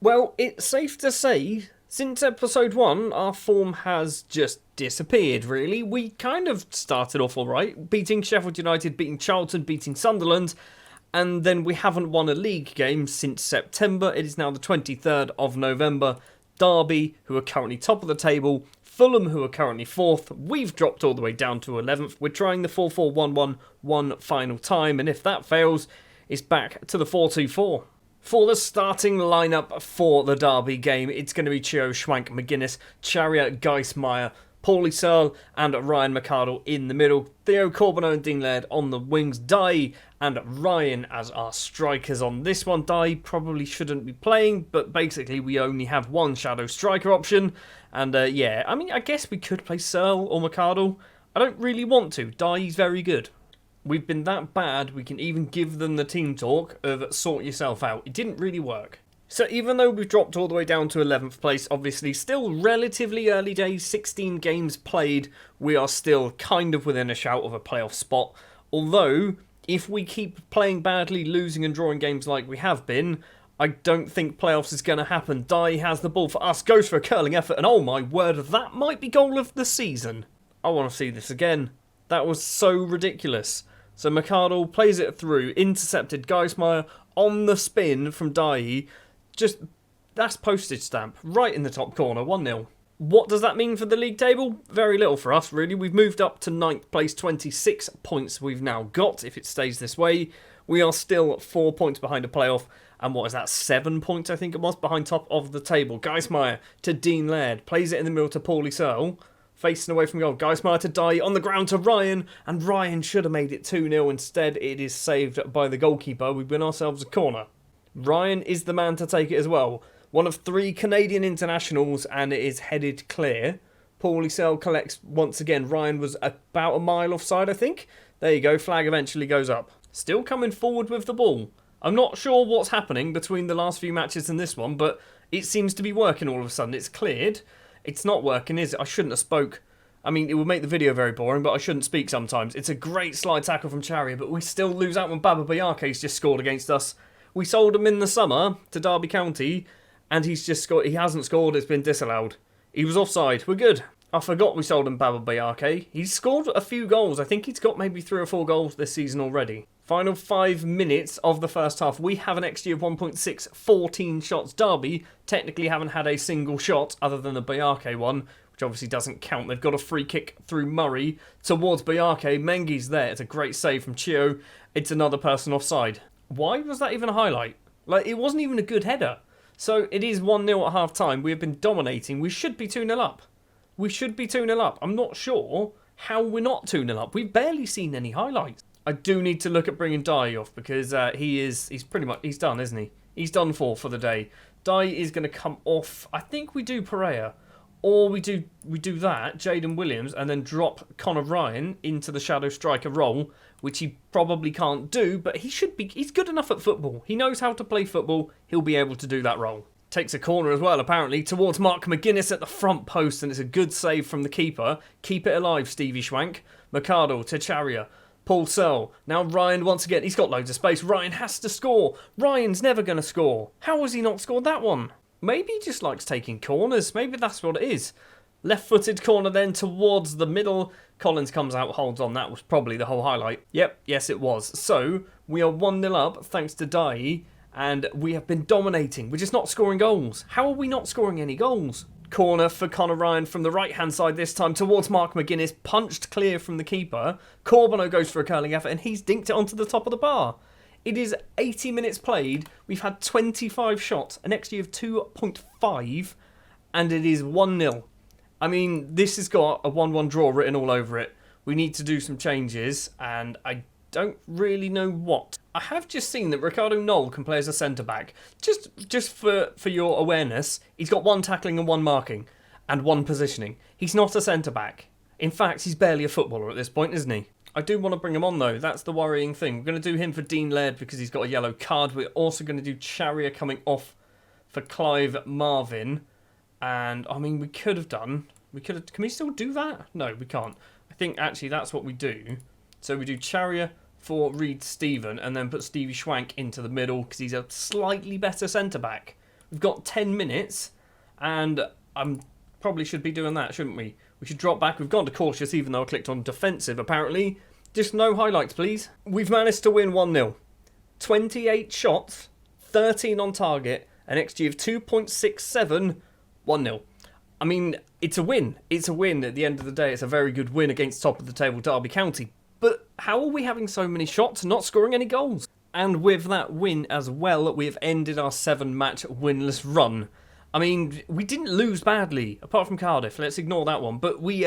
Well, it's safe to say, since episode 1, our form has just disappeared, really. We kind of started off alright, beating Sheffield United, beating Charlton, beating Sunderland, and then we haven't won a league game since September. It is now the 23rd of November. Derby, who are currently top of the table, Fulham, who are currently 4th, we've dropped all the way down to 11th. We're trying the 4-4-1-1 one final time, and if that fails, it's back to the 4-2-4. For the starting lineup for the Derby game, it's going to be Chio, Schwank, McGuinness, Charia, Geismeier, Paulie Searle and Ryan McArdle in the middle. Theo Corbeau and Dean Laird on the wings. Dai and Ryan as our strikers on this one. Dai probably shouldn't be playing, but basically we only have one shadow striker option. And yeah, I mean, I guess we could play Searle or McArdle. I don't really want to. Dai's very good. We've been that bad, we can even give them the team talk of sort yourself out. It didn't really work. So even though we've dropped all the way down to 11th place, obviously still relatively early days, 16 games played, we are still kind of within a shout of a playoff spot. Although, if we keep playing badly, losing and drawing games like we have been, I don't think playoffs is going to happen. Dai has the ball for us, goes for a curling effort, and oh my word, that might be goal of the season. I want to see this again. That was so ridiculous. So McArdle plays it through, intercepted Geismeier on the spin from Dai. Just, that's postage stamp, right in the top corner, 1-0. What does that mean for the league table? Very little for us, really. We've moved up to 9th place, 26 points we've now got, if it stays this way. We are still 4 points behind a playoff, and what is that, 7 points, I think it was, behind top of the table. Geismeier to Dean Laird, plays it in the middle to Paulie Searle, facing away from goal. Geismeier to Dai, on the ground to Ryan, and Ryan should have made it 2-0. Instead, it is saved by the goalkeeper. We win ourselves a corner. Ryan is the man to take it as well. One of 3 Canadian internationals, and it is headed clear. Paulie Searle collects once again. Ryan was about a mile offside, I think. There you go, flag eventually goes up. Still coming forward with the ball. I'm not sure what's happening between the last few matches and this one, but it seems to be working all of a sudden. It's cleared. It's not working, is it? I shouldn't have spoke. I mean, it would make the video very boring, but I shouldn't speak sometimes. It's a great slide tackle from Charia, but we still lose out when Baba Bayake's just scored against us. We sold him in the summer to Derby County, and he's just scored. He hasn't scored. It's been disallowed. He was offside. We're good. I forgot we sold him Baba Bayake. He's scored a few goals. I think he's got maybe 3 or 4 goals this season already. Final 5 minutes of the first half. We have an XG of 1.6, 14 shots. Derby technically haven't had a single shot other than the Bayake one, which obviously doesn't count. They've got a free kick through Murray towards Bayake. Mengi's there. It's a great save from Chio. It's another person offside. Why was that even a highlight? Like, it wasn't even a good header. So it is 1-0 at half time. We have been dominating. We should be 2-0 up. We should be 2-0 up. I'm not sure how we're not 2-0 up. We've barely seen any highlights. I do need to look at bringing Dai off because he's pretty much, he's done, isn't he? He's done for the day. Dai is going to come off. I think we do Pereira. Or we do that, Jaden Williams, and then drop Connor Ryan into the shadow striker role, which he probably can't do, but he's good enough at football. He knows how to play football. He'll be able to do that role. Takes a corner as well, apparently, towards Mark McGuinness at the front post, and it's a good save from the keeper. Keep it alive, Stevie Schwank. McArdle to Charia. Paul Searle. Now Ryan once again. He's got loads of space. Ryan has to score. Ryan's never going to score. How has he not scored that one? Maybe he just likes taking corners. Maybe that's what it is. Left-footed corner then towards the middle. Collins comes out, holds on. That was probably the whole highlight. Yep, yes it was. So, we are 1-0 up thanks to Dai, and we have been dominating. We're just not scoring goals. How are we not scoring any goals? Corner for Connor Ryan from the right-hand side this time towards Mark McGuinness. Punched clear from the keeper. Corbeau goes for a curling effort, and he's dinked it onto the top of the bar. It is 80 minutes played. We've had 25 shots, an XG of 2.5, and it is 1-0. I mean, this has got a 1-1 draw written all over it. We need to do some changes, and I don't really know what. I have just seen that Ricardo Knoll can play as a centre-back. Just for your awareness, he's got 1 tackling and 1 marking, and 1 positioning. He's not a centre-back. In fact, he's barely a footballer at this point, isn't he? I do want to bring him on, though. That's the worrying thing. We're going to do him for Dean Laird because he's got a yellow card. We're also going to do Charia coming off for Clive Marvin. And, I mean, we could have done... Can we still do that? No, we can't. I think, actually, that's what we do. So we do Charia for Reed Stephen and then put Stevie Schwank into the middle because he's a slightly better centre-back. We've got 10 minutes, and probably should be doing that, shouldn't we? We should drop back. We've gone to cautious, even though I clicked on defensive, apparently. Just no highlights, please. We've managed to win 1-0. 28 shots, 13 on target, an XG of 2.67, 1-0. I mean, it's a win. It's a win at the end of the day. It's a very good win against top of the table Derby County. But how are we having so many shots and not scoring any goals? And with that win as well, we have ended our 7-match winless run. I mean, we didn't lose badly, apart from Cardiff. Let's ignore that one. But we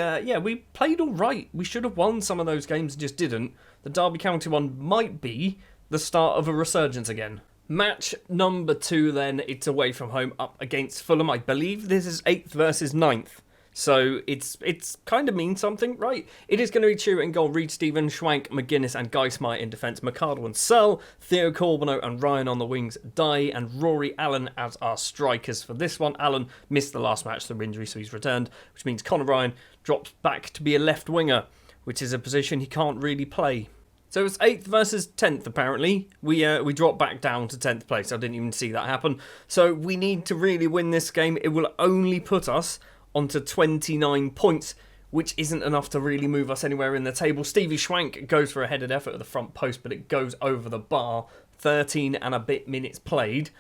played all right. We should have won some of those games and just didn't. The Derby County one might be the start of a resurgence again. Match number 2 then, it's away from home up against Fulham. I believe this is 8th versus 9th. So it's kind of means something, right? It is going to be Chirrut in goal, Reid Stephen, Schwank, McGuinness and Geismar in defence, McArdle and Searle, Theo Corbono and Ryan on the wings, Dye and Rory Allen as our strikers for this one. Allen missed the last match through injury, so he's returned, which means Conor Ryan drops back to be a left winger, which is a position he can't really play. So it's 8th versus 10th, apparently. We dropped back down to 10th place. I didn't even see that happen. So we need to really win this game. It will only put us onto 29 points, which isn't enough to really move us anywhere in the table. Stevie Schwank goes for a headed effort at the front post, but it goes over the bar. 13 and a bit minutes played.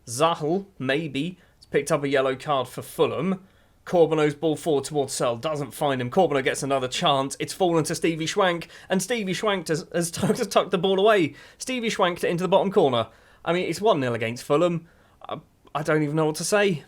Zahl, maybe, has picked up a yellow card for Fulham. Corbono's ball forward towards Searle, doesn't find him. Corbono gets another chance. It's fallen to Stevie Schwank, and Stevie Schwank has tucked the ball away. Stevie Schwanked it into the bottom corner. I mean, it's 1-0 against Fulham. I don't even know what to say.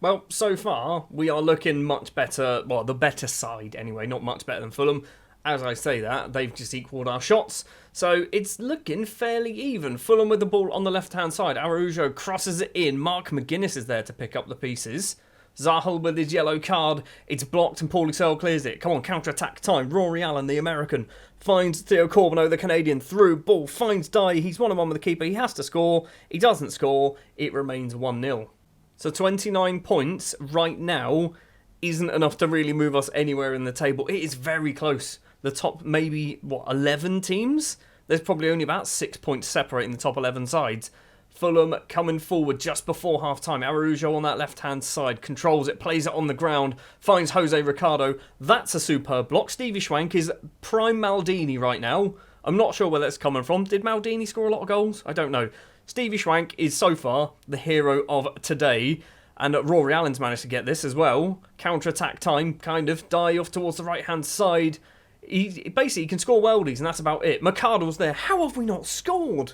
Well, so far, we are looking much better, well, the better side anyway, not much better than Fulham. As I say that, they've just equalled our shots, so it's looking fairly even. Fulham with the ball on the left-hand side. Araujo crosses it in. Mark McGuinness is there to pick up the pieces. Zahl with his yellow card. It's blocked and Paulie Searle clears it. Come on, counter-attack time. Rory Allen, the American, finds Theo Corbono, the Canadian, through. Ball finds Dye. He's 1-on-1 with the keeper. He has to score. He doesn't score. It remains 1-0. So 29 points right now isn't enough to really move us anywhere in the table. It is very close. The top maybe, 11 teams? There's probably only about 6 points separating the top 11 sides. Fulham coming forward just before half-time. Araujo on that left-hand side, controls it, plays it on the ground, finds Jose Ricardo. That's a superb block. Stevie Schwank is prime Maldini right now. I'm not sure where that's coming from. Did Maldini score a lot of goals? I don't know. Stevie Schwank is so far the hero of today, and Rory Allen's managed to get this as well. Counter-attack time, kind of. Dye off towards the right-hand side. He basically can score worldies, and that's about it. McArdle's there. How have we not scored?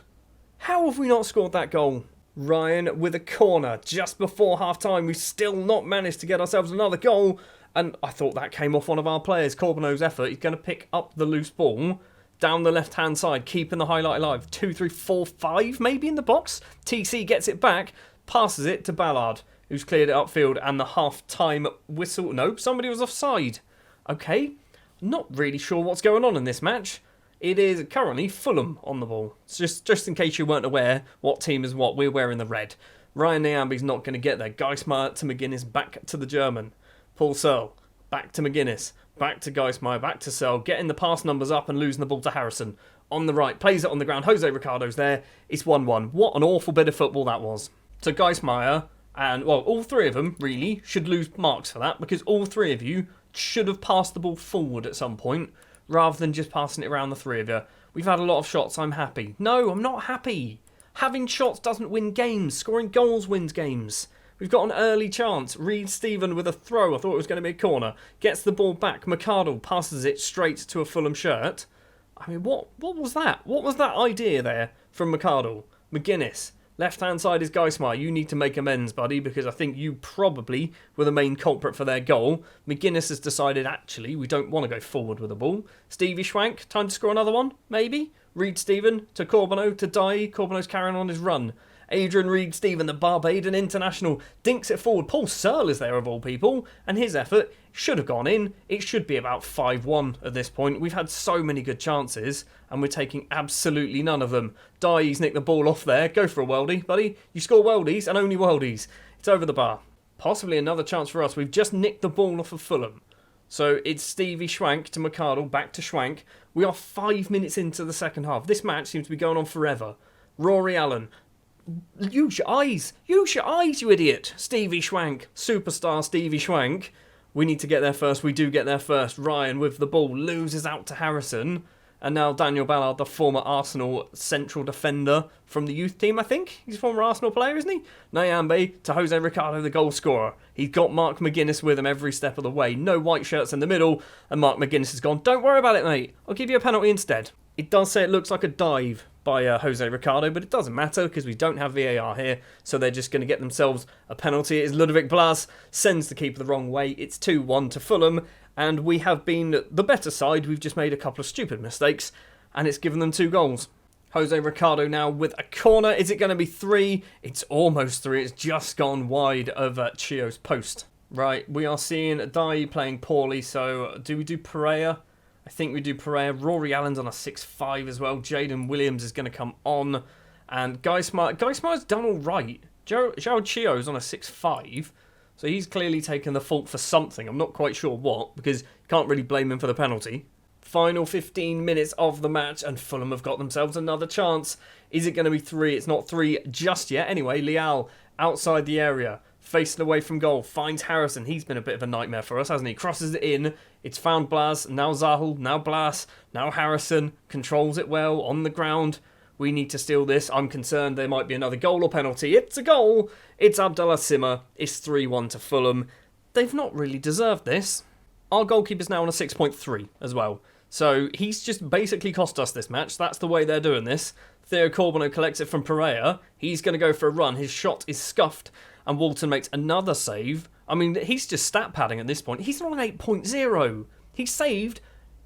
How have we not scored that goal? Ryan with a corner just before half-time. We've still not managed to get ourselves another goal, and I thought that came off one of our players. Corbono's effort. He's going to pick up the loose ball down the left-hand side, keeping the highlight alive. 2, 3, 4, 5 maybe in the box. TC gets it back, passes it to Ballard, who's cleared it upfield, and the half-time whistle. No, somebody was offside. Okay, not really sure what's going on in this match. It is currently Fulham on the ball. Just in case you weren't aware what team is what, we're wearing the red. Ryan Nyambi's not going to get there. Geismar to McGuinness, back to the German. Paul Searle, back to McGuinness. Back to Geismar, back to Searle, getting the pass numbers up and losing the ball to Harrison. On the right, plays it on the ground. Jose Ricardo's there. It's 1-1. What an awful bit of football that was. So Geismar and, all three of them, really, should lose marks for that, because all three of you should have passed the ball forward at some point, rather than just passing it around the three of you. We've had a lot of shots. I'm happy. No, I'm not happy. Having shots doesn't win games. Scoring goals wins games. We've got an early chance. Reid Stephen with a throw. I thought it was going to be a corner. Gets the ball back. McArdle passes it straight to a Fulham shirt. I mean, what was that? What was that idea there from McArdle? McGuinness. Left-hand side is Geismar. You need to make amends, buddy, because I think you probably were the main culprit for their goal. McGuinness has decided, actually, we don't want to go forward with the ball. Stevie Schwank, time to score another one, maybe? Reid Stephen to Corbono to Dye. Corbono's carrying on his run. Adrian Reid Stephen, the Barbadian international, dinks it forward. Paul Searle is there of all people, and his effort should have gone in. It should be about 5-1 at this point. We've had so many good chances, and we're taking absolutely none of them. Dye's nicked the ball off there. Go for a worldie, buddy. You score worldies, and only worldies. It's over the bar. Possibly another chance for us. We've just nicked the ball off of Fulham. So it's Stevie Schwank to McArdle, back to Schwank. We are 5 minutes into the second half. This match seems to be going on forever. Rory Allen Use your eyes. Use your eyes, you idiot. Stevie Schwank. Superstar Stevie Schwank. We need to get there first. We do get there first. Ryan with the ball loses out to Harrison. And now Daniel Ballard, the former Arsenal central defender from the youth team, I think. He's a former Arsenal player, isn't he? Nyambe to Jose Ricardo, the goal scorer. He's got Mark McGuinness with him every step of the way. No white shirts in the middle. And Mark McGuinness has gone, don't worry about it, mate. I'll give you a penalty instead. It does say it looks like a dive by Jose Ricardo, but it doesn't matter because we don't have VAR here, so they're just going to get themselves a penalty. It's Ludovic Blas, sends the keeper the wrong way. It's 2-1 to Fulham, and we have been the better side. We've just made a couple of stupid mistakes, and it's given them 2 goals. Jose Ricardo now with a corner. Is it going to be 3? It's almost 3. It's just gone wide of Chio's post. Right, we are seeing Dai playing poorly, so do we do Pereira? I think we do Pereira. Rory Allen's on a 6-5 as well. Jaden Williams is going to come on. And Guy Smart's done all right. João Chio's on a 6-5. So he's clearly taken the fault for something. I'm not quite sure what, because you can't really blame him for the penalty. Final 15 minutes of the match, and Fulham have got themselves another chance. Is it going to be 3? It's not 3 just yet. Anyway, Leal outside the area. Facing away from goal, finds Harrison. He's been a bit of a nightmare for us, hasn't he? Crosses it in. It's found Blas. Now Zahul. Now Blas. Now Harrison. Controls it well on the ground. We need to steal this. I'm concerned there might be another goal or penalty. It's a goal. It's Abdallah Simmer. It's 3-1 to Fulham. They've not really deserved this. Our goalkeeper's now on a 6.3 as well. So he's just basically cost us this match. That's the way they're doing this. Theo Corbono collects it from Pereira. He's going to go for a run. His shot is scuffed. And Walton makes another save. I mean, he's just stat padding at this point. He's on an 8.0. He saved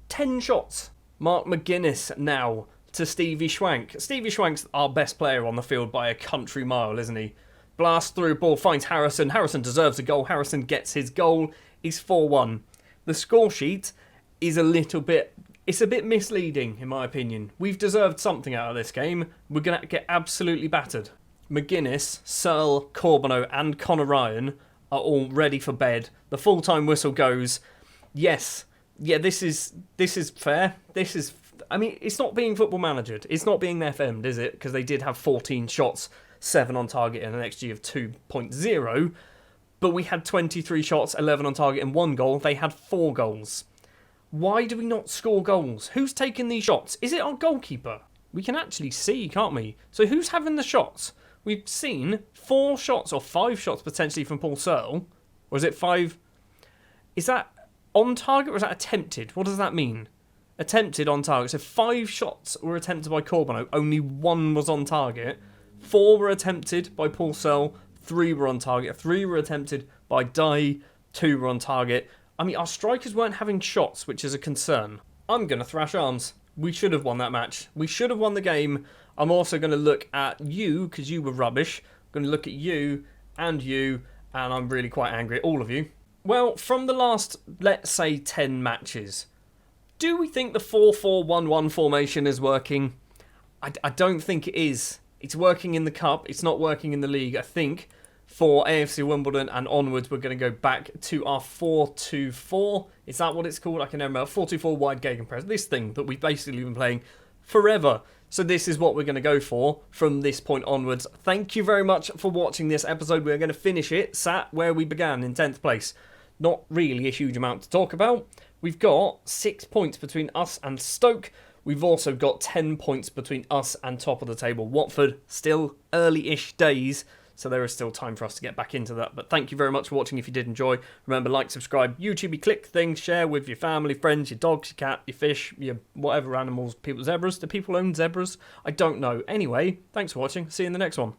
10 shots. Mark McGuinness now to Stevie Schwank. Stevie Schwank's our best player on the field by a country mile, isn't he? Blast through, ball finds Harrison. Harrison deserves a goal. Harrison gets his goal. He's 4-1. The score sheet is a bit misleading, in my opinion. We've deserved something out of this game. We're going to get absolutely battered. McGuinness, Searle, Corbono and Connor Ryan are all ready for bed. The full-time whistle goes. Yes. Yeah, this is fair. I mean, it's not being football managered. It's not being FM'd, is it? Because they did have 14 shots, 7 on target and an XG of 2.0. But we had 23 shots, 11 on target and 1 goal. They had 4 goals. Why do we not score goals? Who's taking these shots? Is it our goalkeeper? We can actually see, can't we? So who's having the shots? We've seen 4 shots or 5 shots potentially from Paul Searle. Or is it 5? Is that on target or is that attempted? What does that mean? Attempted on target. So 5 shots were attempted by Corbono. Only 1 was on target. 4 were attempted by Paul Searle. 3 were on target. 3 were attempted by Dai. 2 were on target. I mean, our strikers weren't having shots, which is a concern. I'm going to thrash arms. We should have won that match. We should have won the game. I'm also going to look at you, because you were rubbish. I'm going to look at you, and I'm really quite angry at all of you. Well, from the last, let's say, 10 matches, do we think the 4-4-1-1 formation is working? I don't think it is. It's working in the Cup. It's not working in the League. I think for AFC Wimbledon and onwards, we're going to go back to our 4-2-4. Is that what it's called? I can remember. 4-2-4 wide gegenpress. This thing that we've basically been playing forever. So this is what we're going to go for from this point onwards. Thank you very much for watching this episode. We're going to finish it sat where we began in 10th place. Not really a huge amount to talk about. We've got 6 points between us and Stoke. We've also got 10 points between us and top of the table Watford. Still early-ish days, so there is still time for us to get back into that. But thank you very much for watching if you did enjoy. Remember, like, subscribe, YouTube, click things, share with your family, friends, your dogs, your cat, your fish, your whatever animals, zebras. Do people own zebras? I don't know. Anyway, thanks for watching. See you in the next one.